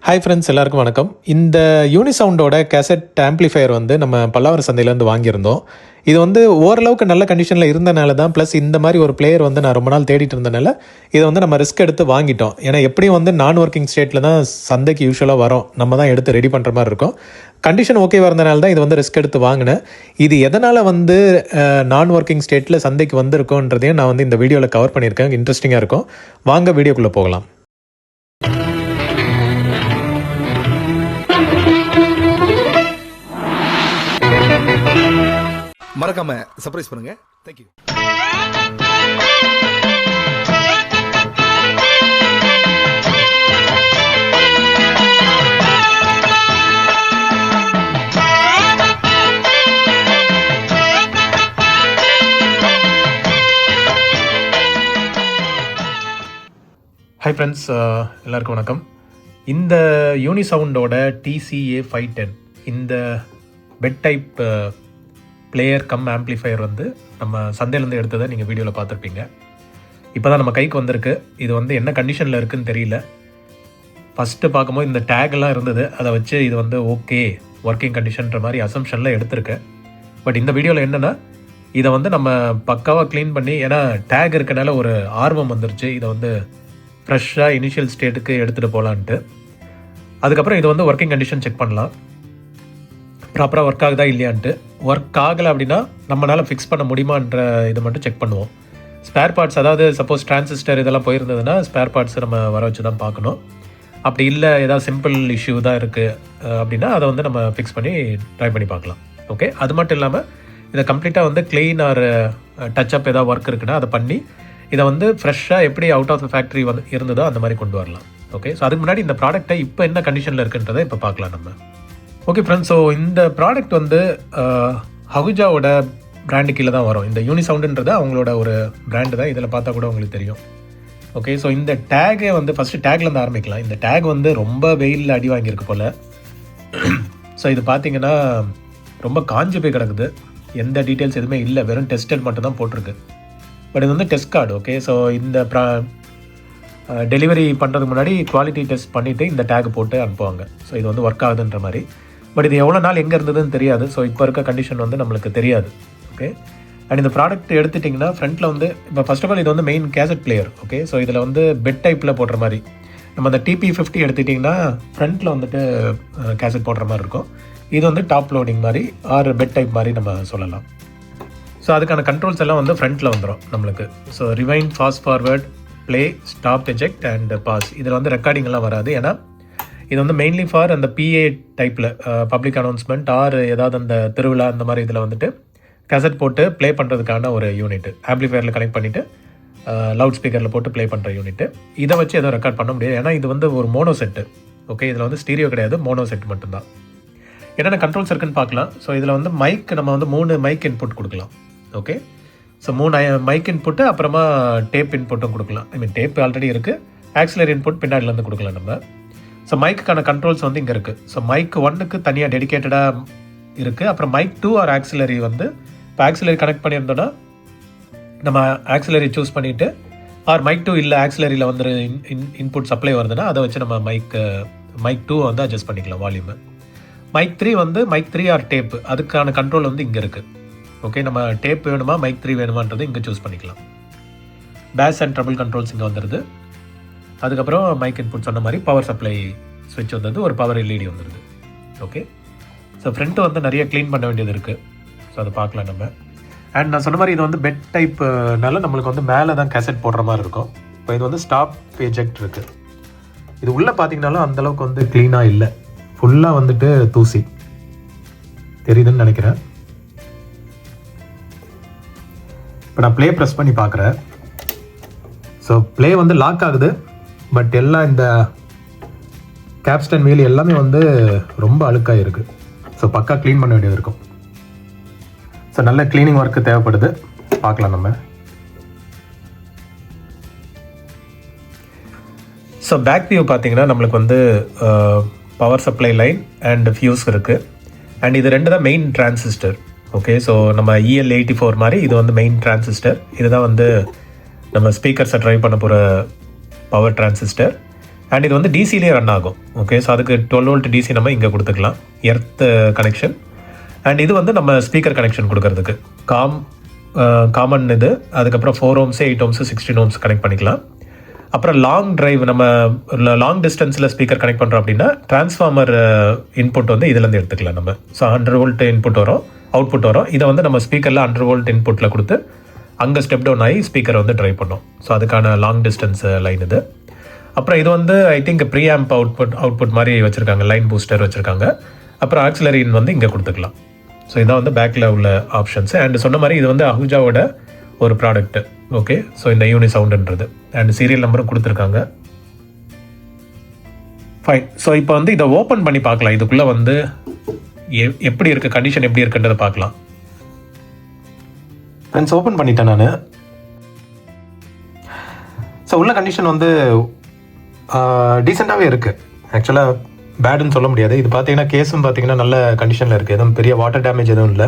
Hi friends, எல்லாருக்கும் வணக்கம். இந்த யூனிசவுண்டோட கேசட் ஆம்ப்ளிஃபையர் வந்து நம்ம பல்லாவரம் சந்தையிலேருந்து வாங்கியிருந்தோம். இது வந்து ஓரளவுக்கு நல்ல கண்டிஷனில் இருந்தனால தான், ப்ளஸ் இந்த மாதிரி ஒரு பிளேயர் வந்து நான் ரொம்ப நாள் தேடிட்டு இருந்தனால இதை வந்து நம்ம ரிஸ்க் எடுத்து வாங்கிட்டோம். ஏன்னா எப்படியும் வந்து நான் ஒர்க்கிங் ஸ்டேட்டில் தான் சந்தைக்கு யூஸ்வலாக வரும், நம்ம தான் எடுத்து ரெடி பண்ணுற மாதிரி இருக்கும். கண்டிஷன் ஓகேவாக இருந்தனால தான் இது வந்து ரிஸ்க் எடுத்து வாங்கினேன். இது எதனால் வந்து நான் ஒர்க்கிங் ஸ்டேட்டில் சந்தைக்கு வந்திருக்கோன்றதையும் நான் வந்து இந்த வீடியோவில் கவர் பண்ணியிருக்கேன். இன்ட்ரெஸ்டிங்காக இருக்கும். வாங்க வீடியோக்குள்ளே போகலாம். மறக்காம சர்ப்ரைஸ் பண்ணுங்க. தேங்க்யூ. ஹாய் ஃப்ரெண்ட்ஸ், எல்லாருக்கும் வணக்கம். இந்த யூனிசவுண்டோட TCA 510 இந்த bed type player cum amplifier வந்து நம்ம சந்தையிலேருந்து எடுத்ததை நீங்கள் வீடியோவில் பார்த்துருப்பீங்க. இப்போ தான் நம்ம கைக்கு வந்திருக்கு. இது வந்து என்ன கண்டிஷனில் இருக்குதுன்னு தெரியல. ஃபஸ்ட்டு பார்க்கும்போது இந்த டேக்லாம் இருந்தது, அதை வச்சு இது வந்து ஓகே ஒர்க்கிங் கண்டிஷன்ற மாதிரி அசம்ஷனில் எடுத்திருக்கேன். பட் இந்த வீடியோவில் என்னென்னா, இதை வந்து நம்ம பக்காவாக க்ளீன் பண்ணி, ஏன்னா டேக் இருக்கனால ஒரு ஆர்வம் வந்துருச்சு, இதை வந்து ஃப்ரெஷ்ஷாக இனிஷியல் ஸ்டேட்டுக்கு எடுத்துகிட்டு போகலான்ட்டு. அதுக்கப்புறம் இது வந்து ஒர்க்கிங் கண்டிஷன் செக் பண்ணலாம், ப்ராப்பராக ஒர்க் ஆகுதா இல்லையான்ட்டு. ஒர்க் ஆகலை அப்படின்னா நம்மளால் ஃபிக்ஸ் பண்ண முடியுமான்ற இதை மட்டும் செக் பண்ணுவோம். ஸ்பேர் பார்ட்ஸ், அதாவது சப்போஸ் டிரான்சிஸ்டர் இதெல்லாம் போயிருந்ததுன்னா ஸ்பேர் பார்ட்ஸ் நம்ம வர வச்சு தான் பார்க்கணும். அப்படி இல்லை, ஏதாவது சிம்பிள் இஷ்யூ தான் இருக்குது அப்படின்னா அதை வந்து நம்ம ஃபிக்ஸ் பண்ணி ட்ரை பண்ணி பார்க்கலாம். ஓகே, அது மட்டும் இல்லாமல் இதை கம்ப்ளீட்டாக வந்து க்ளீன் ஆர் டச்சப் ஏதாவது ஒர்க் இருக்குன்னா அதை பண்ணி இதை வந்து ஃப்ரெஷ்ஷாக எப்படி அவுட் ஆஃப் த ஃபேக்ட்ரி வந்து இருந்ததோ அந்த மாதிரி கொண்டு வரலாம். ஓகே, ஸோ அதுக்கு முன்னாடி இந்த ப்ராடக்ட்டை இப்போ என்ன கண்டிஷனில் இருக்குன்றதை இப்போ பார்க்கலாம் நம்ம. ஓகே ஃப்ரெண்ட்ஸ், ஸோ இந்த ப்ராடக்ட் வந்து ஹகுஜாவோட பிராண்டு கீழே தான் வரும். இந்த யூனிசவுண்டுன்றது அவங்களோட ஒரு பிராண்டு தான், இதில் பார்த்தா கூட உங்களுக்கு தெரியும். ஓகே, ஸோ இந்த டேகை வந்து ஃபஸ்ட்டு டேக்லேருந்து ஆரம்பிக்கலாம். இந்த டேக் வந்து ரொம்ப வெயிலில் அடி வாங்கியிருக்கு போல். ஸோ இது பார்த்தீங்கன்னா ரொம்ப காஞ்சி போய் கிடக்குது, எந்த டீட்டெயில்ஸ் எதுவுமே இல்லை, வெறும் டெஸ்டட் மட்டும் தான் போட்டிருக்கு. பட் இது வந்து டெஸ்ட் கார்டு. ஓகே, ஸோ இந்த டெலிவரி பண்ணுறதுக்கு முன்னாடி குவாலிட்டி டெஸ்ட் பண்ணிவிட்டு இந்த டேக் போட்டு அனுப்புவாங்க. ஸோ இது வந்து ஒர்க் ஆகுதுன்ற மாதிரி. பட் இது எவ்வளோ நாள் எங்கே இருந்ததுன்னு தெரியாது. ஸோ இப்போ இருக்க கண்டிஷன் வந்து நம்மளுக்கு தெரியாது. ஓகே, அண்ட் இந்த ப்ராடக்ட் எடுத்துட்டிங்கன்னா ஃப்ரண்ட்டில் வந்து இப்போ ஃபர்ஸ்ட் ஆஃப் ஆல் இது வந்து main cassette player. Okay, so இதில் வந்து பெட் டைப்பில் போடுற மாதிரி, நம்ம அந்த TP50 எடுத்துட்டிங்கன்னா ஃப்ரண்ட்டில் வந்துட்டு கேசட் போடுற மாதிரி இருக்கும். இது வந்து டாப் லோடிங் மாதிரி ஆர் பெட் டைப் மாதிரி நம்ம சொல்லலாம். ஸோ அதுக்கான கண்ட்ரோல்ஸ் எல்லாம் வந்து ஃப்ரண்ட்டில் வந்துடும் நம்மளுக்கு. So rewind, fast forward, play, stop, eject and pause. இதில் வந்து ரெக்கார்டிங் எல்லாம் வராது. ஏன்னா இது வந்து மெயின்லி ஃபார் அந்த PA டைப்பில் பப்ளிக் அனௌன்ஸ்மெண்ட் ஆர் ஏதாவது அந்த திருவிழா அந்த மாதிரி இதில் வந்துட்டு கேசட் போட்டு ப்ளே பண்ணுறதுக்கான ஒரு யூனிட்டு, ஆம்ப்ளிஃபையரில் கனெக்ட் பண்ணிவிட்டு லவுட் ஸ்பீக்கரில் போட்டு ப்ளே பண்ணுற யூனிட்டு. இதை வச்சு எதுவும் ரெக்கார்ட் பண்ண முடியாது, ஏன்னா இது வந்து ஒரு மோனோ செட்டு. ஓகே, இதில் வந்து ஸ்டீரியோ கிடையாது, மோனோ செட் மட்டும்தான். என்னென்ன கண்ட்ரோல்ஸ் இருக்குன்னு பார்க்கலாம். ஸோ இதில் வந்து மைக், நம்ம வந்து 3 மைக் இன்புட் கொடுக்கலாம். ஓகே, ஸோ 3 மைக் இன்புட்டு, அப்புறமா டேப் இன்புட்டும் கொடுக்கலாம். ஐ மீன் டேப் ஆல்ரெடி இருக்குது, ஆக்சிலரி இன்புட் பின்னாடிலேருந்து கொடுக்கலாம் நம்ம. ஸோ மைக்குக்கான கண்ட்ரோல்ஸ் வந்து இங்கே இருக்குது. ஸோ மைக் 1க்கு தனியாக டெடிக்கேட்டடாக இருக்குது. அப்புறம் மைக் 2 ஆர் ஆக்சிலரி வந்து, இப்போ ஆக்சிலரி கனெக்ட் பண்ணியிருந்தோன்னா நம்ம ஆக்சிலரி சூஸ் பண்ணிவிட்டு, ஆர் மைக் 2 இல்லை ஆக்சிலரியில் வந்து இன்புட் சப்ளை வருதுன்னா அதை வச்சு நம்ம மைக் 2 வந்து அட்ஜஸ்ட் பண்ணிக்கலாம் வால்யூமு. மைக் 3 வந்து மைக் 3 ஆர் டேப், அதுக்கான கண்ட்ரோல் வந்து இங்கே இருக்குது. ஓகே, நம்ம டேப் வேணுமா மைக் 3 வேணுமான்றது இங்கே சூஸ் பண்ணிக்கலாம். பேஸ் அண்ட் ட்ரபிள் கண்ட்ரோல்ஸ் இங்கே வந்துடுது. அதுக்கப்புறம் மைக் இன்புட் சொன்ன மாதிரி பவர் சப்ளை ஸ்விட்ச் வந்தது, ஒரு பவர் LED வந்துடுது. ஓகே, ஸோ ஃப்ரண்ட்டு வந்து நிறைய க்ளீன் பண்ண வேண்டியது இருக்குது. ஸோ அதை பார்க்கலாம் நம்ம. அண்ட் நான் சொன்ன மாதிரி இது வந்து பெட் டைப்னால நம்மளுக்கு வந்து மேலே தான் கேசட் போடுற மாதிரி இருக்கும். இப்போ இது வந்து ஸ்டாப், எஜெக்ட் இருக்குது. இது உள்ளே பார்த்தீங்கனாலும் அந்தளவுக்கு வந்து க்ளீனாக இல்லை, ஃபுல்லாக வந்துட்டு தூசி தெரியுதுன்னு நினைக்கிறேன். இப்போ நான் ப்ளே ப்ரெஸ் பண்ணி பார்க்குறேன். ஸோ ப்ளே வந்து லாக் ஆகுது, பட் எல்லாம் இந்த கேப்ஸ்டன் வீல் எல்லாமே வந்து ரொம்ப அழுக்காக இருக்குது. ஸோ பக்கா க்ளீன் பண்ண வேண்டியது இருக்கும். ஸோ நல்ல க்ளீனிங் ஒர்க்கு தேவைப்படுது, பார்க்கலாம் நம்ம. ஸோ பேக் வியூ பார்த்தீங்கன்னா நம்மளுக்கு வந்து power supply line and fuse இருக்குது. அண்ட் இது 2 தான் மெயின் டிரான்சிஸ்டர். ஓகே, ஸோ நம்ம EL84 மாதிரி இது வந்து மெயின் டிரான்சிஸ்டர். இதுதான் வந்து நம்ம ஸ்பீக்கர்ஸை ட்ரைவ் பண்ண போகிற பவர் டிரான்சிஸ்டர். அண்ட் இது வந்து டிசிலே ரன் ஆகும். ஓகே, ஸோ அதுக்கு 12 வோல்ட் டிசி நம்ம இங்கே கொடுத்துக்கலாம், எர்த் கனெக்ஷன். அண்ட் இது வந்து நம்ம ஸ்பீக்கர் கனெக்ஷன் கொடுக்கறதுக்கு காமன் இது. அதுக்கப்புறம் 4 ohms 8 ohms 16 ohms கனெக்ட் பண்ணிக்கலாம். அப்புறம் லாங் டிரைவ், நம்ம லாங் டிஸ்டன்ஸில் ஸ்பீக்கர் கனெக்ட் பண்ணுறோம் அப்படின்னா டிரான்ஸ்ஃபார்மர் இன்புட் வந்து இதுலேருந்து எடுத்துக்கலாம் நம்ம. ஸோ 100 வோல்ட் இன்புட் வரும், அவுட்புட் வரும். இதை வந்து நம்ம ஸ்பீக்கரில் 100 வோல்ட் இன்புட்டில் கொடுத்து அங்கே ஸ்டெப் டவுன் ஆகி ஸ்பீக்கரை வந்து ட்ரைவ் பண்ணோம். ஸோ அதுக்கான லாங் டிஸ்டன்ஸ் லைன் இது. அப்புறம் இது வந்து I think pre amp output மாதிரி வச்சுருக்காங்க, லைன் பூஸ்டர் வச்சுருக்காங்க. அப்புறம் ஆக்சிலரின் வந்து இங்கே கொடுத்துக்கலாம். ஸோ இதான் வந்து பேக்கில் உள்ள ஆப்ஷன்ஸு. அண்ட் சொன்ன மாதிரி இது வந்து அஹூஜாவோட ஒரு ப்ராடக்ட்டு. ஓகே, ஸோ இந்த யூனி சவுண்டுன்றது அண்ட் சீரியல் நம்பரும் கொடுத்துருக்காங்க. ஃபைன். ஸோ இப்போ வந்து இதை ஓப்பன் பண்ணி பார்க்கலாம். இதுக்குள்ளே வந்து எப்படி இருக்குது, கண்டிஷன் எப்படி இருக்குன்றதை பார்க்கலாம். ஃப்ரெண்ட்ஸ், ஓப்பன் பண்ணிட்டேன் நான். ஸோ உள்ள கண்டிஷன் வந்து டீசெண்டாகவே இருக்குது. ஆக்சுவலாக பேடுன்னு சொல்ல முடியாது. இது பார்த்தீங்கன்னா கேஸும் பார்த்தீங்கன்னா நல்ல கண்டிஷனில் இருக்குது, எதுவும் பெரிய வாட்டர் டேமேஜ் எதுவும் இல்லை,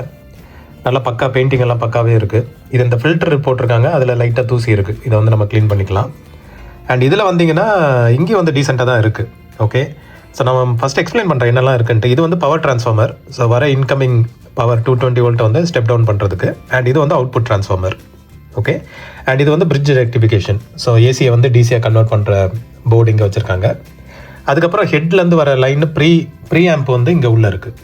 நல்லா பக்கா பெயிண்டிங் எல்லாம் பக்காவே இருக்குது. இது இந்த ஃபில்டர் போட்டிருக்காங்க, அதில் லைட்டாக தூசி இருக்குது, இதை வந்து நம்ம க்ளீன் பண்ணிக்கலாம். அண்ட் இதில் வந்தீங்கன்னா இங்கேயும் வந்து டீசெண்டாக தான் இருக்குது. ஓகே, ஸோ நம்ம ஃபஸ்ட் எக்ஸ்பிளைன் பண்ணுறேன் என்னெல்லாம் இருக்குன்ட்டு. இது வந்து பவர் ட்ரான்ஸ்ஃபார்மர். ஸோ வர இன்கமிங் பவர் 220 வோல்ட் வந்து ஸ்டெப் டவுன் பண்ணுறதுக்கு. அண்ட் இது வந்து அவுட்புட் ட்ரான்ஸ்ஃபார்மர். ஓகே, அண்ட் இது வந்து பிரிட்ஜ் ரெக்டிஃபிகேஷன். ஸோ ஏசியை வந்து டிசியாக கன்வெர்ட் பண்ணுற போர்டு இங்கே வச்சுருக்காங்க. அதுக்கப்புறம் ஹெட்லேருந்து வர லைன் ப்ரீ ஆம்ப் வந்து இங்கே உள்ளே இருக்குது.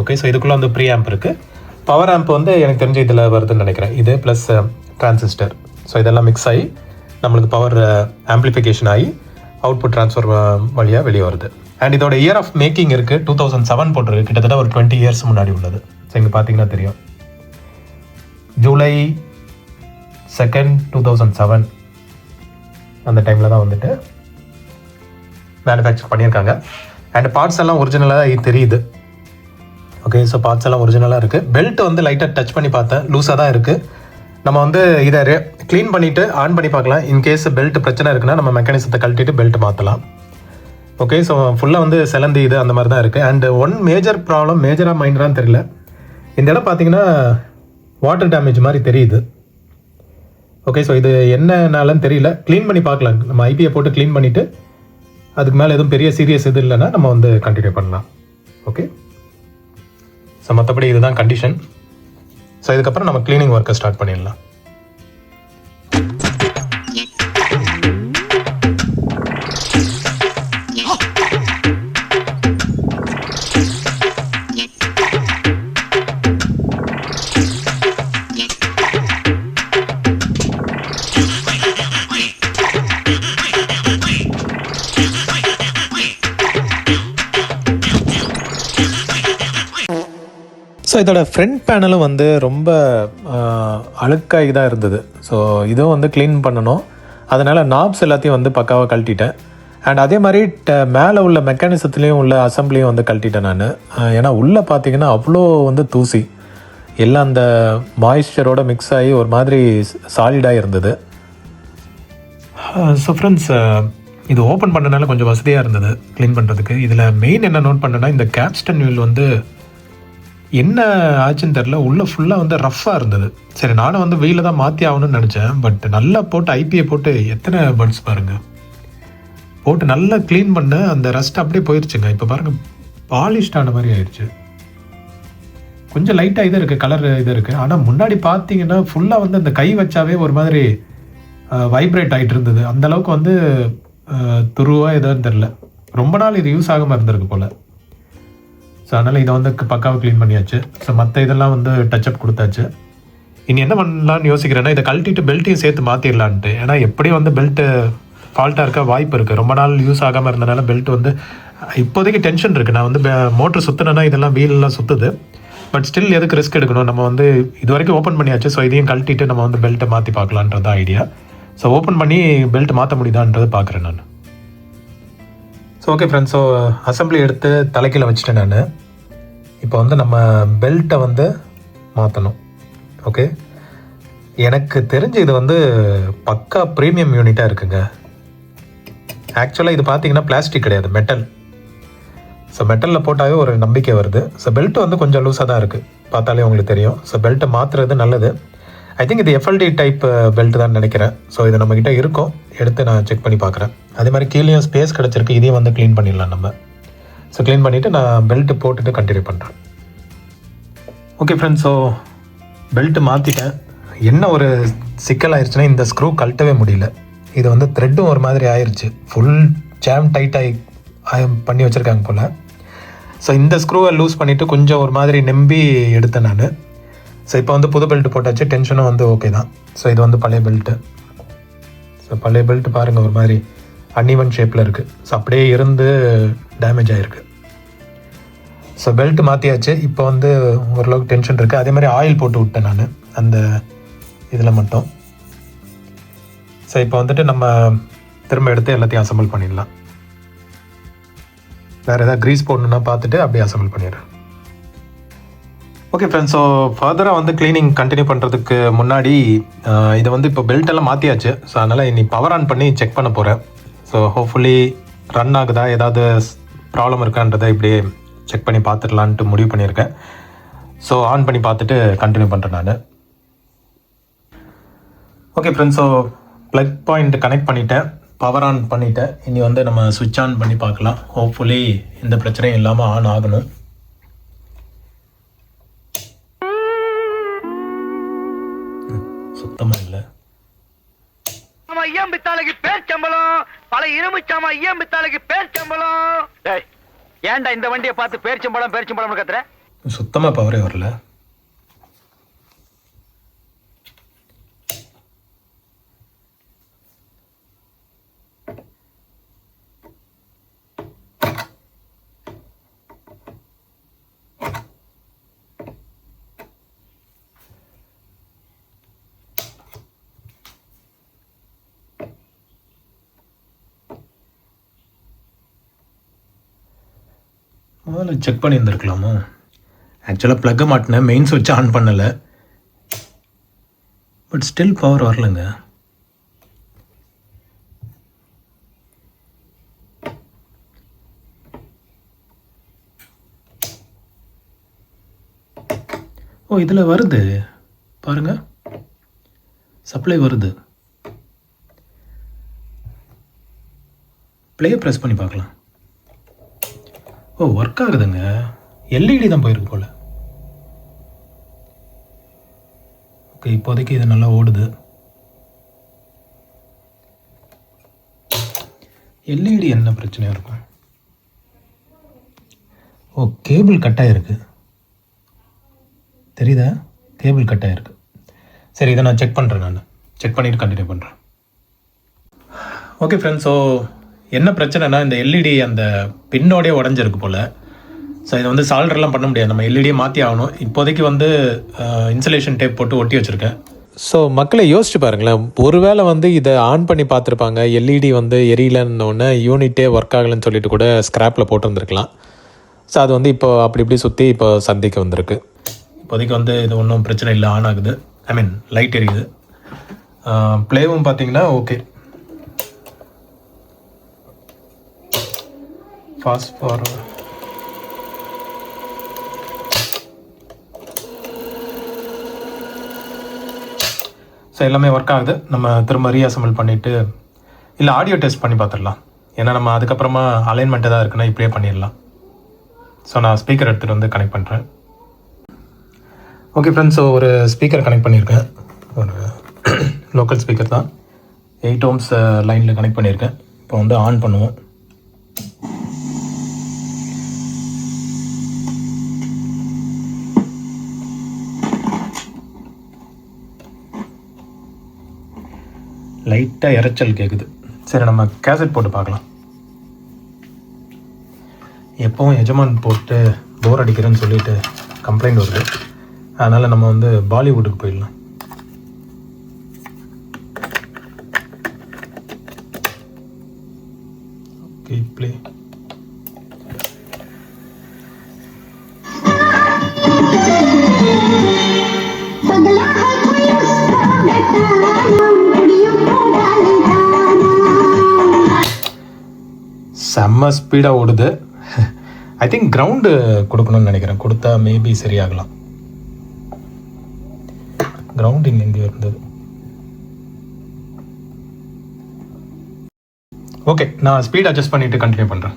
ஓகே, ஸோ இதுக்குள்ளே வந்து ப்ரீ ஆம்ப் இருக்குது. பவர் ஆம்ப் வந்து எனக்கு தெரிஞ்சு இதில் வருதுன்னு நினைக்கிறேன். இது ப்ளஸ் டிரான்சிஸ்டர். ஸோ இதெல்லாம் மிக்ஸ் ஆகி நம்மளுக்கு பவர் ஆம்ப்ளிஃபிகேஷன் ஆகி அவுட்புட் ட்ரான்ஸ்ஃபர் வழியாக வெளியே வருது. அண்ட் இதோட இயர் ஆஃப் மேக்கிங் இருக்குது, 2007 போட்டிருக்கு, கிட்டத்தட்ட ஒரு 20 இயர்ஸ் முன்னாடி உள்ளது. ஸோ இங்கே பார்த்தீங்கன்னா தெரியும், ஜூலை 2, 2007 அந்த டைமில் தான் வந்துட்டு மேனுஃபேக்சர் பண்ணியிருக்காங்க. அண்ட் பார்ட்ஸ் எல்லாம் ஒரிஜினலாக தெரியுது. ஓகே, ஸோ பார்ட்ஸ் எல்லாம் ஒரிஜினலாக இருக்குது. பெல்ட் வந்து லைட்டாக டச் பண்ணி பார்த்தேன், லூஸாக தான் இருக்குது. நம்ம வந்து இதை க்ளீன் பண்ணிவிட்டு ஆன் பண்ணி பார்க்கலாம். இன்கேஸ் பெல்ட் பிரச்சனை இருக்குன்னா நம்ம மெக்கானிசத்தை கழட்டிட்டு பெல்ட் மாற்றலாம். ஓகே, ஸோ ஃபுல்லாக வந்து செலந்தி இது அந்த மாதிரி தான் இருக்குது. அண்ட் ஒன் மேஜர் ப்ராப்ளம், மேஜராக மைனரான்னு தெரியல, இந்த இடம் பார்த்தீங்கன்னா வாட்டர் டேமேஜ் மாதிரி தெரியுது. ஓகே, ஸோ இது என்னன்னாலன்னு தெரியல, க்ளீன் பண்ணி பார்க்கலாம். நம்ம ஐபியை போட்டு க்ளீன் பண்ணிவிட்டு அதுக்கு மேலே எதுவும் பெரிய சீரியஸ் இது இல்லைன்னா நம்ம வந்து கண்டினியூ பண்ணலாம். ஓகே, ஸோ மற்றபடி இதுதான் கண்டிஷன். ஸோ இதுக்கப்புறம் நம்ம க்ளீனிங் ஒர்க்கை ஸ்டார்ட் பண்ணிடலாம். ஸோ இதோட ஃப்ரண்ட் பேனலும் வந்து ரொம்ப அழுக்காகி தான் இருந்தது. ஸோ இதுவும் வந்து க்ளீன் பண்ணணும். அதனால் நாப்ஸ் எல்லாத்தையும் வந்து பக்காவாக கழட்டிட்டேன். அண்ட் அதே மாதிரி மேலே உள்ள மெக்கானிசத்துலேயும் உள்ள அசம்பிளியும் வந்து கழட்டிட்டேன் நான். ஏன்னா உள்ளே பார்த்தீங்கன்னா அவ்வளோ வந்து தூசி எல்லாம் அந்த மாய்ஸ்சரோட மிக்ஸ் ஆகி ஒரு மாதிரி சாலிடாக இருந்தது. ஸோ ஃப்ரெண்ட்ஸ், இது ஓப்பன் பண்ணனால கொஞ்சம் வசதியாக இருந்தது க்ளீன் பண்ணுறதுக்கு. இதில் மெயின் என்ன நோட் பண்ணேன்னா, இந்த கேப்ஸ்டன் வீல் வந்து என்ன ஆச்சுன்னு தெரில, உள்ளே ஃபுல்லாக வந்து ரஃப்பாக இருந்தது. சரி, நானும் வந்து வீலை தான் மாற்றி ஆகணும்னு நினச்சேன். பட் நல்லா போட்டு ஐபியை போட்டு எத்தனை பட்ஸ் பாருங்கள் போட்டு நல்லா க்ளீன் பண்ண, அந்த ரஸ்ட் அப்படியே போயிடுச்சுங்க. இப்போ பாருங்கள், பாலிஷ்ட் ஆன மாதிரி ஆயிடுச்சு. கொஞ்சம் லைட்டாக இது இருக்குது, கலர் இது இருக்குது. ஆனால் முன்னாடி பார்த்தீங்கன்னா ஃபுல்லாக வந்து அந்த கை வச்சாவே ஒரு மாதிரி வைப்ரேட் ஆகிட்டு இருந்தது. அந்தளவுக்கு வந்து துருவாக எதுவும் தெரில. ரொம்ப நாள் இது யூஸ் ஆகாமல் இருந்திருக்கு போல். ஸோ அதனால் இதை வந்து பக்காவாக க்ளீன் பண்ணியாச்சு. ஸோ மற்ற இதெல்லாம் வந்து டச்சப் கொடுத்தாச்சு. இனி என்ன பண்ணலான்னு யோசிக்கிறேன்னா, இதை கழட்டிட்டு பெல்ட்டையும் சேர்த்து மாற்றிடலான்ட்டு. ஏன்னா எப்படியும் வந்து பெல்ட்டு ஃபால்ட்டாக இருக்க வாய்ப்பு இருக்குது. ரொம்ப நாள் யூஸ் ஆகாமல் இருந்தனால பெல்ட் வந்து இப்போதைக்கு டென்ஷன் இருக்குது. நான் வந்து மோட்ரு சுற்றினேன்னா இதெல்லாம் வீலெலாம் சுற்றுது. பட் ஸ்டில் எதுக்கு ரிஸ்க் எடுக்கணும், நம்ம வந்து இது வரைக்கும் ஓப்பன் பண்ணியாச்சு. ஸோ இதையும் கழட்டிட்டு நம்ம வந்து பெல்ட்டை மாற்றி பார்க்கலான்றது ஐடியா. ஸோ ஓப்பன் பண்ணி பெல்ட் மாற்ற முடியுதான்றது பார்க்குறேன் நான். So okay friends, so assembly எடுத்து தலைக்கீழ வச்சுட்டேன் நான். இப்போ வந்து நம்ம பெல்ட்டை வந்து மாற்றணும். ஓகே, எனக்கு தெரிஞ்சு இது வந்து பக்கா ப்ரீமியம் யூனிட்டாக இருக்குங்க. ஆக்சுவலாக இது பார்த்தீங்கன்னா பிளாஸ்டிக் கிடையாது, மெட்டல். ஸோ மெட்டலில் போட்டாவே ஒரு நம்பிக்கை வருது. ஸோ பெல்ட் வந்து கொஞ்சம் லூஸாக தான் இருக்குது, பார்த்தாலே உங்களுக்கு தெரியும். ஸோ பெல்ட்டை மாற்றுறது நல்லது. ஐ திங்க் இது எஃப்எல்டி டைப் பெல்ட் தான் நினைக்கிறேன். ஸோ இது நம்மக்கிட்ட இருக்கும், எடுத்து நான் செக் பண்ணி பார்க்குறேன். அதே மாதிரி கீழேயும் ஸ்பேஸ் கிடச்சிருக்கு, இதையும் வந்து க்ளீன் பண்ணிடலாம் நம்ம. ஸோ க்ளீன் பண்ணிவிட்டு நான் பெல்ட்டு போட்டுட்டு கண்டினியூ பண்ணுறேன். ஓகே ஃப்ரெண்ட்ஸ், ஸோ பெல்ட்டு மாற்றிட்டேன். என்ன ஒரு சிக்கல் ஆயிடுச்சுன்னா இந்த ஸ்க்ரூ கழட்டவே முடியல. இது வந்து த்ரெட்டும் ஒரு மாதிரி ஆயிடுச்சு, ஃபுல் ஜாம் டைட்டாகி பண்ணி வச்சுருக்காங்க போல். ஸோ இந்த ஸ்க்ரூவை லூஸ் பண்ணிவிட்டு கொஞ்சம் ஒரு மாதிரி நம்பி எடுத்தேன் நான். ஸோ இப்போ வந்து புது பெல்ட் போட்டாச்சு, டென்ஷனும் வந்து ஓகே தான். ஸோ இது வந்து பழைய பெல்ட்டு. ஸோ பழைய பெல்ட்டு பாருங்கள் ஒரு மாதிரி அன்இவன் ஷேப்பில் இருக்குது. ஸோ அப்படியே இருந்து டேமேஜ் ஆகிருக்கு. ஸோ பெல்ட் மாற்றியாச்சு. இப்போ வந்து ஓரளவுக்கு டென்ஷன் இருக்குது. அதே மாதிரி ஆயில் போட்டு விட்டேன் நான் அந்த இதில் மட்டும். ஸோ இப்போ வந்துட்டு நம்ம திரும்ப எடுத்து எல்லாத்தையும் அசம்பிள் பண்ணிடலாம். வேறு எதாவது க்ரீஸ் போடணுன்னா பார்த்துட்டு அப்படியே அசம்பிள் பண்ணிடுறேன். ஓகே ஃப்ரெண்ட்ஸ், ஸோ ஃபர்தராக வந்து க்ளீனிங் கண்டினியூ பண்ணுறதுக்கு முன்னாடி இதை வந்து இப்போ பெல்ட்டெல்லாம் மாற்றியாச்சு. ஸோ அதனால் இனி பவர் ஆன் பண்ணி செக் பண்ண போகிறேன். ஸோ ஹோப்ஃபுல்லி ரன் ஆகுதா, ஏதாவது ப்ராப்ளம் இருக்கான்றதை இப்படியே செக் பண்ணி பார்த்துடலான்ட்டு முடிவு பண்ணியிருக்கேன். ஸோ ஆன் பண்ணி பார்த்துட்டு கண்டினியூ பண்ணுறேன் நான். Okay friends, so plug point connect பண்ணிட்டேன், பவர் ஆன் பண்ணிட்டேன். இனி வந்து நம்ம சுவிட்ச் ஆன் பண்ணி பார்க்கலாம். ஹோப்ஃபுல்லி இந்த பிரச்சனையும் இல்லாமல் ஆன் ஆகணும். சுத்தமாக இல்லை. ஐயம்பித்தாளுக்கு பேர் சம்பளம், பல இரும்புச்சாமா ஐயம்பித்தாளுக்கு பேர் சம்பளம். ஏன்டா இந்த வண்டியை பார்த்து பேர் சம்பளம் கத்துற? சுத்தமாக பவரே வரல. முதல்ல செக் பண்ணியிருந்துருக்கலாமோ. ஆக்சுவலாக ப்ளக்கை மாட்டினேன், மெயின் சுவிட்ச் ஆன் பண்ணலை, பட் ஸ்டில் பவர் வரலைங்க. ஓ, இதில் வருது பாருங்க, சப்ளை வருது. ப்ளே ப்ரெஸ் பண்ணி பார்க்கலாம். ஓ, ஒர்க் ஆகுதுங்க. எல்இடி தான் போயிருக்கு போல். ஓகே, இப்போதைக்கு இது நல்லா ஓடுது. எல்இடி என்ன பிரச்சனையாக இருக்கும்? ஓ, கேபிள் கட் ஆகிருக்கு. தெரியுதா? கேபிள் கட் ஆகிருக்கு. சரி, இதை நான் செக் பண்ணுறேன். நான் செக் பண்ணிவிட்டு கண்டினியூ பண்ணுறேன். ஓகே ஃப்ரெண்ட்ஸ், ஸோ என்ன பிரச்சனைனா இந்த எல்இடி அந்த பின்னோடே உடஞ்சிருக்கு போல். ஸோ இதை வந்து சால்டர்லாம் பண்ண முடியாது, நம்ம எல்இடியை மாற்றி ஆகணும். இப்போதைக்கு வந்து இன்சுலேஷன் டேப் போட்டு ஒட்டி வச்சுருக்கேன். ஸோ மக்களை யோசிச்சு பாருங்களேன், ஒருவேளை வந்து இதை ஆன் பண்ணி பார்த்துருப்பாங்க, எல்இடி வந்து எரியலன்னொன்னே யூனிட்டே ஒர்க் ஆகலைன்னு சொல்லிட்டு கூட ஸ்க்ராப்பில் போட்டுருந்துருக்கலாம். ஸோ அது வந்து இப்போ அப்படி இப்படி சுற்றி இப்போ சந்திக்கு வந்திருக்கு. இப்போதைக்கு வந்து இது ஒன்றும் பிரச்சனை இல்லை, ஆன் ஆகுது. ஐ மீன் லைட் எரியுது. ப்ளேவும் பார்த்தீங்கன்னா ஓகே, ஃபாஸ்ட் ஃபார்வர்ட். ஸோ எல்லாமே ஒர்க் ஆகுது. நம்ம திரும்ப ரீஅசம்பிள் பண்ணிவிட்டு இல்லை ஆடியோ டெஸ்ட் பண்ணி பார்த்துடலாம். ஏன்னா நம்ம அதுக்கப்புறமா அலைன்மெண்ட் எதாவது இருக்குன்னா இப்படியே பண்ணிடலாம். ஸோ நான் ஸ்பீக்கர் எடுத்துகிட்டு வந்து கனெக்ட் பண்ணுறேன். ஓகே ஃப்ரெண்ட்ஸ், ஸோ ஒரு ஸ்பீக்கர் கனெக்ட் பண்ணியிருக்கேன். ஒரு லோக்கல் ஸ்பீக்கர் தான், 8 ohms லைனில் கனெக்ட் பண்ணியிருக்கேன். இப்போ வந்து ஆன் பண்ணுவோம். லைட்டாக இறைச்சல் கேட்குது. சரி, நம்ம கேசட் போட்டு பார்க்கலாம். எப்போவும் எஜமான் போட்டு போர் அடிக்கிறேன்னு சொல்லிட்டு கம்ப்ளைண்ட் வருது. அதனால் நம்ம வந்து பாலிவுட்டுக்கு போயிடலாம். Okay, play. செம்ம ஸ்பீடாக ஓடுது. ஐ திங்க் கிரவுண்டு கொடுக்கணும்னு நினைக்கிறேன், கொடுத்தா மேபி சரியாகலாம். கிரவுண்டிங் எங்கேயோ இருந்தது. ஓகே, நான் ஸ்பீட் அட்ஜஸ்ட் பண்ணிவிட்டு கண்டினியூ பண்ணுறேன்.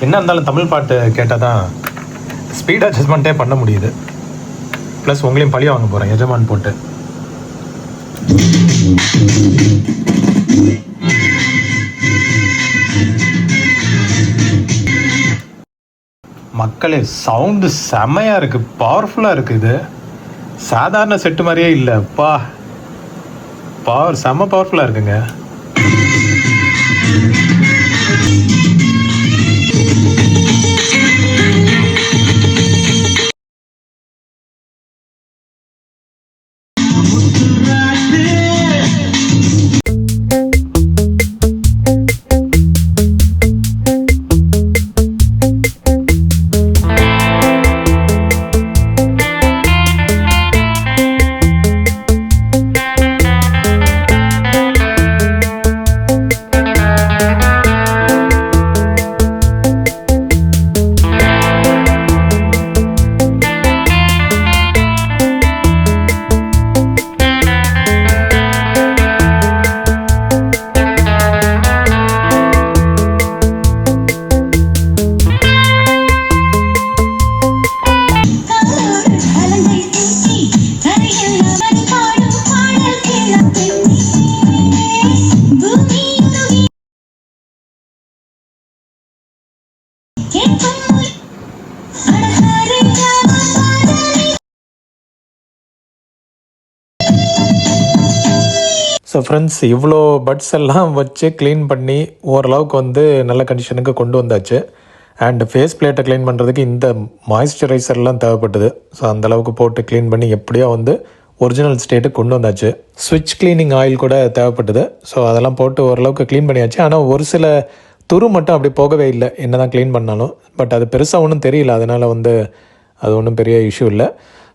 என்ன இருந்தாலும் தமிழ் பாட்டு கேட்டால் தான் ஸ்பீட் அட்ஜஸ்ட்மெண்ட்டே பண்ண முடியுது. ப்ளஸ் உங்களையும் பழி வாங்க போகிறேன் எஜமான் போட்டு. மக்களே, சவுண்டு செமையாக இருக்குது, பவர்ஃபுல்லாக இருக்குது. இது சாதாரண செட்டு மாதிரியே இல்லை. செம்ம பவர்ஃபுல்லாக இருக்குங்க. ஸோ ஃப்ரெண்ட்ஸ், இவ்வளோ பட்ஸ் எல்லாம் வச்சு க்ளீன் பண்ணி ஓரளவுக்கு வந்து நல்ல கண்டிஷனுக்கு கொண்டு வந்தாச்சு. அண்ட் ஃபேஸ் பிளேட்டை க்ளீன் பண்ணுறதுக்கு இந்த மாய்ஸ்சரைசர்லாம் தேவைப்பட்டது. ஸோ அந்தளவுக்கு போட்டு க்ளீன் பண்ணி எப்படியோ வந்து ஒரிஜினல் ஸ்டேட்டுக்கு கொண்டு வந்தாச்சு. ஸ்விட்ச் க்ளீனிங் ஆயில் கூட தேவைப்பட்டது. ஸோ அதெல்லாம் போட்டு ஓரளவுக்கு க்ளீன் பண்ணியாச்சு. ஆனால் ஒரு சில துரு மட்டும் அப்படி போகவே இல்லை என்ன தான் க்ளீன் பண்ணாலும். பட் அது பெருசாக ஒன்றும் தெரியல, அதனால் வந்து அது ஒன்றும் பெரிய இஷ்யூ இல்லை.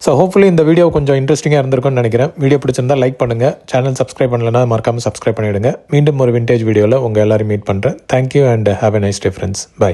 ஸோ ஹோப்ஃபுல்லி இந்த வீடியோ கொஞ்சம் இன்ட்ரெஸ்டிங்காக இருந்திருக்கும்னு நினைக்கிறேன். வீடியோ பிடிச்சிருந்தால் லைக் பண்ணுங்கள், சேனல் சப்ஸ்கிரைப் பண்ணலைன்னா மறக்காமல் சப்ஸ்கிரைப் பண்ணிவிடுங்க. மீண்டும் ஒரு விண்டேஜ் வீடியோவில் உங்கள் எல்லோரும் மீட் பண்ணுறேன். Thank you and have a nice day friends. By.